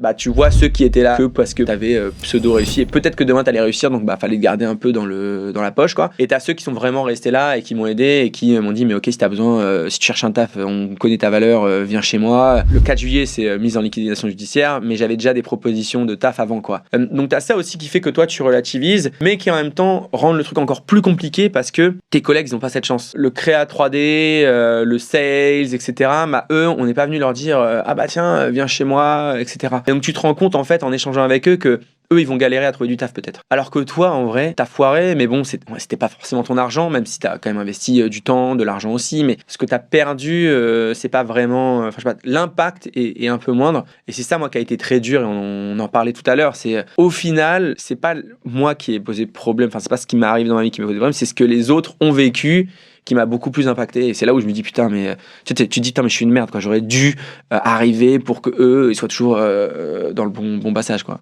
bah tu vois ceux qui étaient là que parce que t'avais pseudo réussi et peut-être que demain t'allais réussir, donc bah fallait te garder un peu dans la poche quoi. Et t'as ceux qui sont vraiment restés là et qui m'ont aidé et qui m'ont dit mais ok, si t'as besoin, si tu cherches un taf, on connaît ta valeur, viens chez moi. Le 4 juillet c'est mise en liquidation judiciaire, mais j'avais déjà des propositions de taf avant quoi. Donc t'as ça aussi qui fait que toi tu relativises, mais qui en même temps rend le truc encore plus compliqué parce que tes collègues ils ont pas cette chance. Le créa 3D, le sales, etc. Bah eux on n'est pas venu leur dire ah bah tiens viens chez moi, etc. Et donc tu te rends compte en fait en échangeant avec eux que eux, ils vont galérer à trouver du taf peut-être. Alors que toi, en vrai, t'as foiré, mais bon, c'était pas forcément ton argent, même si t'as quand même investi du temps, de l'argent aussi, mais ce que t'as perdu, c'est pas vraiment... Enfin, je sais pas, l'impact est un peu moindre, et c'est ça, moi, qui a été très dur, et on en parlait tout à l'heure, c'est au final, c'est pas moi qui ai posé problème, enfin, c'est pas ce qui m'arrive dans ma vie qui m'a posé problème, c'est ce que les autres ont vécu, qui m'a beaucoup plus impacté, et c'est là où je me dis putain mais tu te dis putain mais je suis une merde quoi, j'aurais dû arriver pour que eux ils soient toujours dans le bon passage quoi.